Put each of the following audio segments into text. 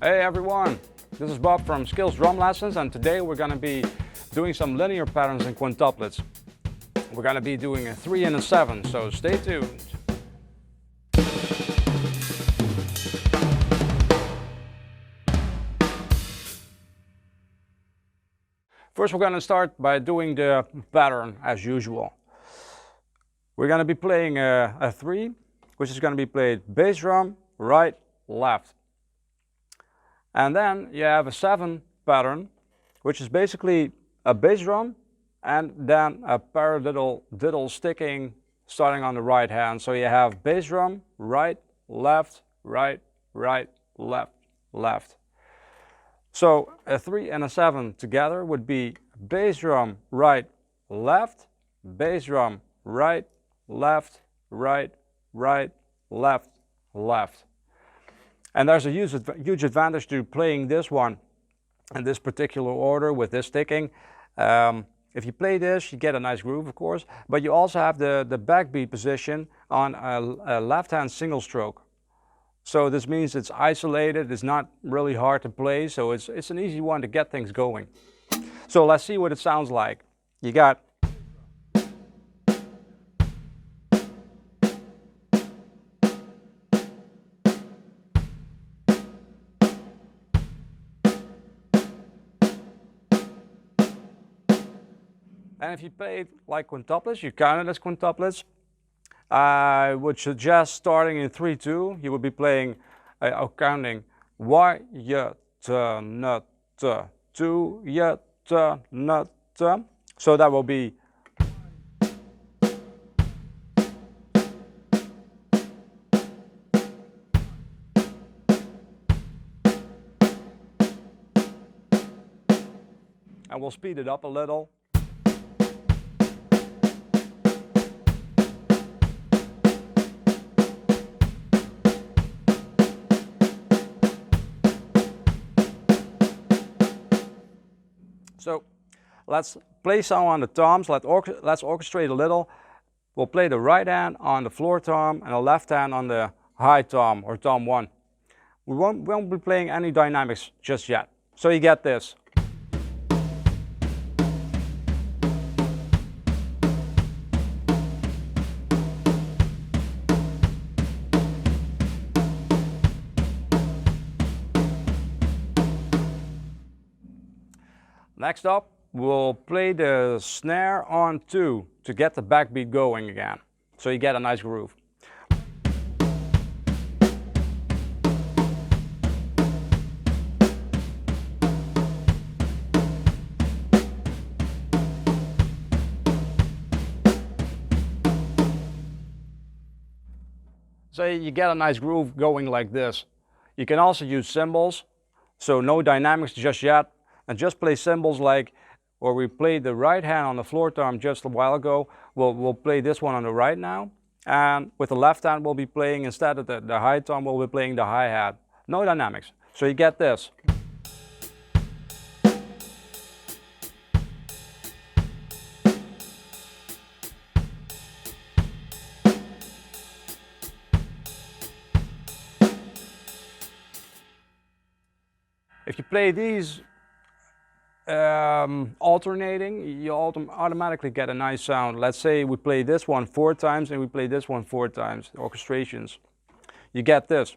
Hey everyone, this is Bob from Skills Drum Lessons, and today we're going to be doing some linear patterns in quintuplets. We're going to be doing a 3 and a 7, so stay tuned. First we're going to start by doing the pattern as usual. We're going to be playing a 3, which is going to be played bass drum, right, left. And then you have a 7 pattern, which is basically a bass drum and then a paradiddle diddle sticking starting on the right hand. So you have bass drum, right, left, right, right, left, left. So a 3 and a 7 together would be bass drum, right, left, bass drum, right, left, right, right, left, left. And there's a huge advantage to playing this one in this particular order with this sticking. If you play this, you get a nice groove, of course, but you also have the backbeat position on a left-hand single stroke. So this means it's isolated, it's not really hard to play, so it's an easy one to get things going. So let's see what it sounds like. You got and if you play it like quintuplets, you count it as quintuplets, I would suggest starting in 3-2, you would be playing counting Y, Y, T, N, T, 2, Y, T, N, T. So that will be and we'll speed it up a little. So let's play some on the toms, let's orchestrate a little. We'll play the right hand on the floor tom and the left hand on the high tom or tom 1. We won't be playing any dynamics just yet. So you get this. Next up, we'll play the snare on 2 to get the backbeat going again, so you get a nice groove. So you get a nice groove going like this. You can also use cymbals, so no dynamics just yet. And just play cymbals like, or we played the right hand on the floor tom just a while ago. We'll play this one on the right now. And with the left hand we'll be playing, instead of the high tom, we'll be playing the hi-hat. No dynamics. So you get this. If you play these alternating, you automatically get a nice sound. Let's say we play this one 4 times and we play this one 4 times, orchestrations. You get this.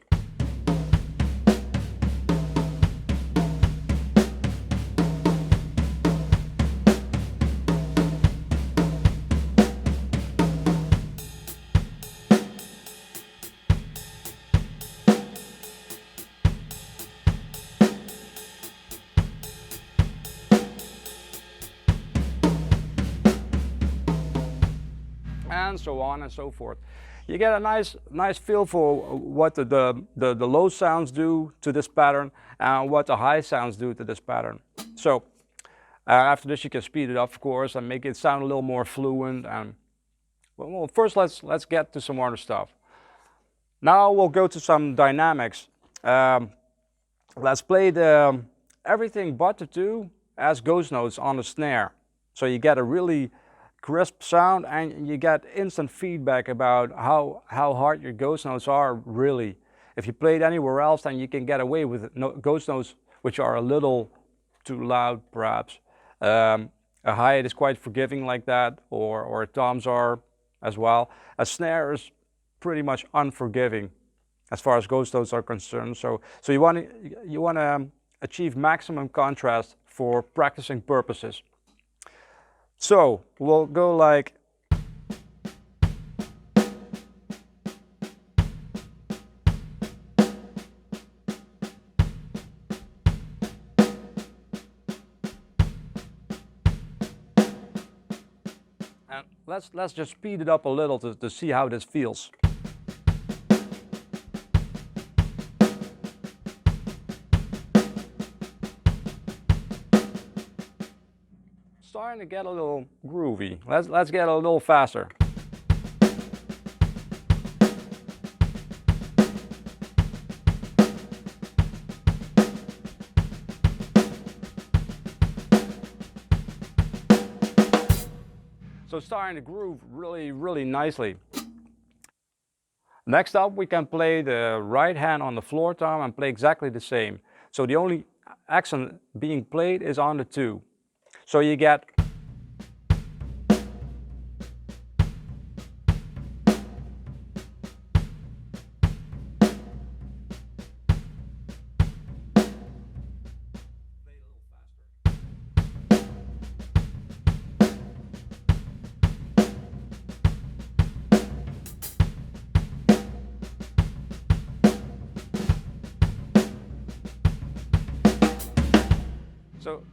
And so on and so forth. You get a nice feel for what the low sounds do to this pattern and what the high sounds do to this pattern. So after this you can speed it up, of course, and make it sound a little more fluent. And well, first let's get to some other stuff. Now we'll go to some dynamics. Let's play the everything but the 2 as ghost notes on the snare. So you get a really crisp sound and you get instant feedback about how hard your ghost notes are really. If you play it anywhere else, then you can get away with ghost notes which are a little too loud, perhaps. A hi-hat is quite forgiving like that, or toms are as well. A snare is pretty much unforgiving as far as ghost notes are concerned. So you want to achieve maximum contrast for practicing purposes. So we'll go like. And let's just speed it up a little to see how this feels. Starting to get a little groovy. Let's get a little faster. So starting to groove really nicely. Next up, we can play the right hand on the floor tom and play exactly the same. So the only accent being played is on the 2. So you get. So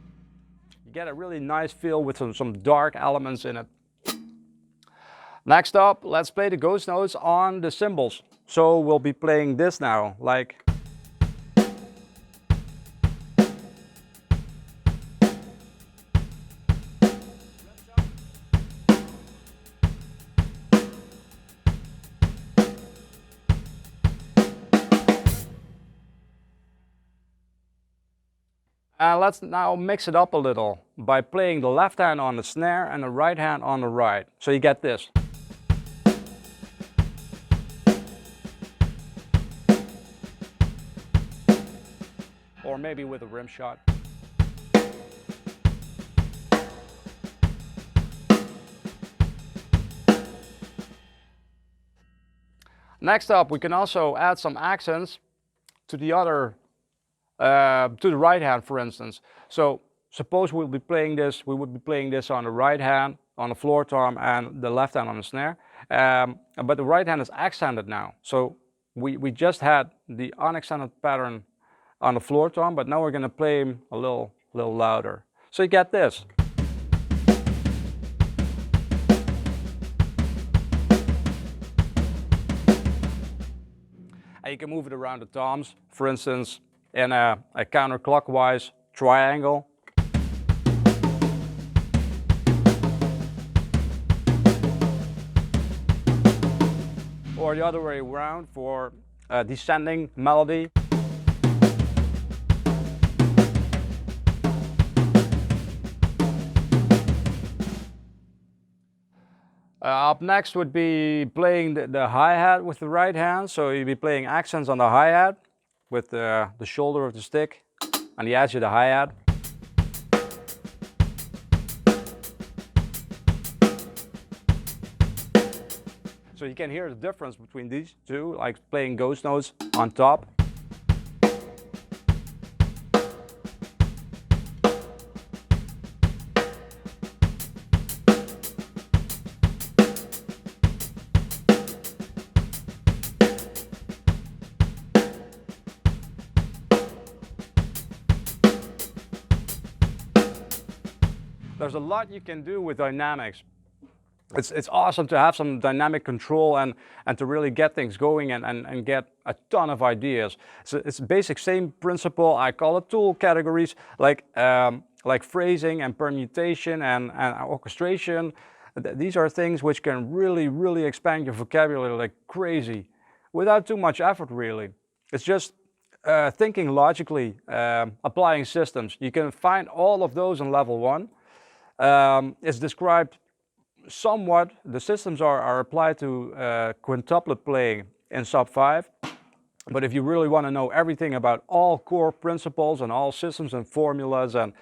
you get a really nice feel with some dark elements in it. Next up, let's play the ghost notes on the cymbals. So we'll be playing this now, like. Let's now mix it up a little by playing the left hand on the snare and the right hand on the right. So you get this. Or maybe with a rim shot. Next up, we can also add some accents to the other to the right hand, for instance. So suppose we would be playing this on the right hand on the floor tom and the left hand on the snare, but the right hand is accented now. So we just had the unaccented pattern on the floor tom, but now we're going to play him a little louder. So you get this. And you can move it around the toms, for instance, in a counterclockwise triangle. Or the other way around for a descending melody. Up next would be playing the hi-hat with the right hand. So you'd be playing accents on the hi-hat with the shoulder of the stick on the edge of the hi-hat. So you can hear the difference between these two, like playing ghost notes on top. There's a lot you can do with dynamics. It's awesome to have some dynamic control and to really get things going and get a ton of ideas. So it's basic same principle. I call it tool categories like phrasing and permutation and orchestration. These are things which can really expand your vocabulary like crazy without too much effort really. It's just thinking logically, applying systems. You can find all of those in level 1. It's described somewhat. The systems are applied to quintuplet playing in sub 5. But if you really want to know everything about all core principles and all systems and formulas, and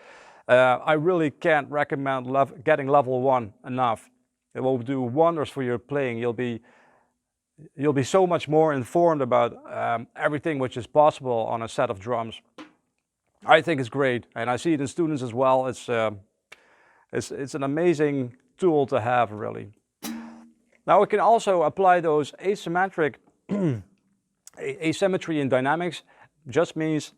I really can't recommend getting level 1 enough. It will do wonders for your playing. You'll be so much more informed about everything which is possible on a set of drums. I think it's great, and I see it in students as well. It's an amazing tool to have, really. Now we can also apply those asymmetric asymmetry in dynamics. Just means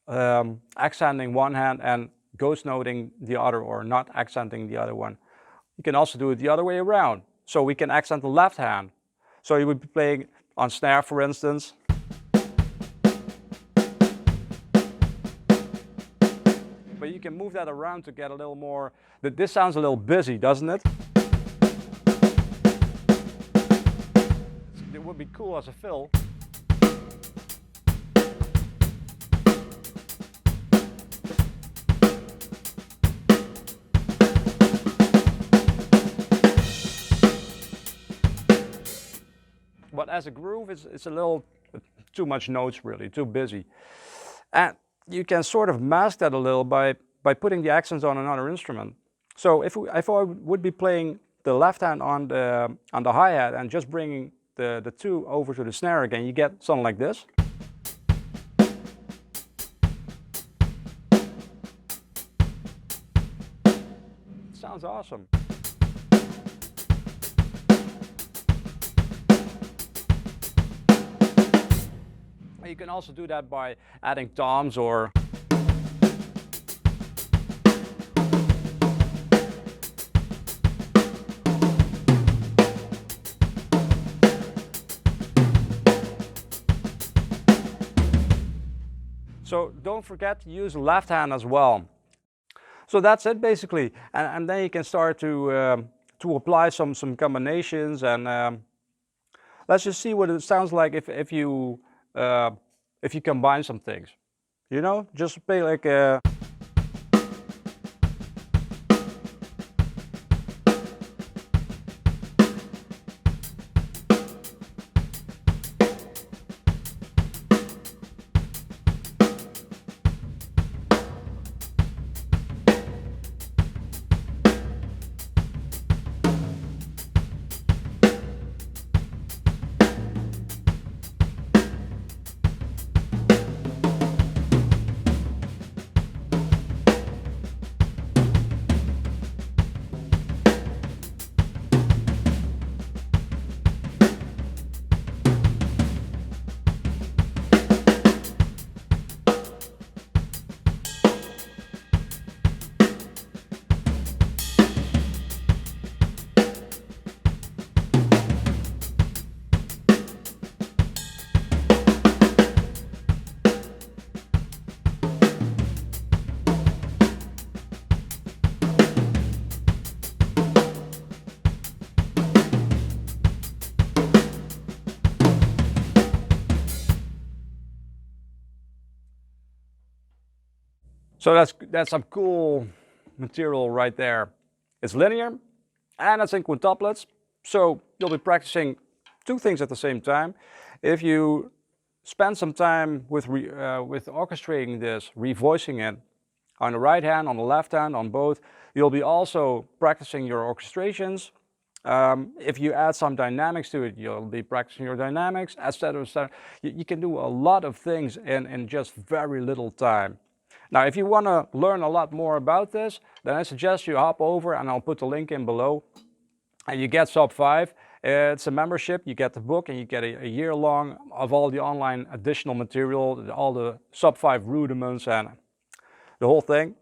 accenting one hand and ghost noting the other, or not accenting the other one. You can also do it the other way around. So we can accent the left hand. So you would be playing on snare, for instance. But you can move that around to get a little more. This sounds a little busy, doesn't it? It would be cool as a fill. But as a groove, it's a little too much notes, really, too busy. And you can sort of mask that a little by putting the accents on another instrument. So if I would be playing the left hand on the hi-hat and just bringing the two over to the snare again, you get something like this. Sounds awesome. You can also do that by adding toms or so don't forget to use the left hand as well. So that's it basically, and then you can start to apply some combinations, and let's just see what it sounds like if you combine some things, you know, just play like a so that's some cool material right there. It's linear and it's in quintuplets, so you'll be practicing two things at the same time. If you spend some time with orchestrating this, revoicing it on the right hand, on the left hand, on both, you'll be also practicing your orchestrations. If you add some dynamics to it, you'll be practicing your dynamics, etc. You can do a lot of things in just very little time. Now, if you want to learn a lot more about this, then I suggest you hop over, and I'll put the link in below, and you get Sub 5. It's a membership. You get the book, and you get a year long of all the online additional material, all the Sub 5 rudiments and the whole thing.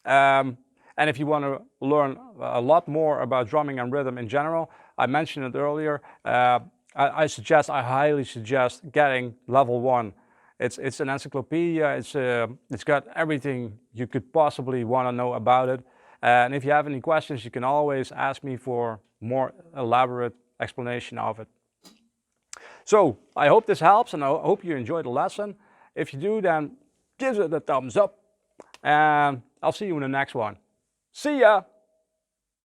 And if you want to learn a lot more about drumming and rhythm in general, I mentioned it earlier, I highly suggest getting level 1. It's an encyclopedia. It's got everything you could possibly want to know about it. And if you have any questions, you can always ask me for more elaborate explanation of it. So I hope this helps, and I hope you enjoyed the lesson. If you do, then give it a thumbs up, and I'll see you in the next one. See ya!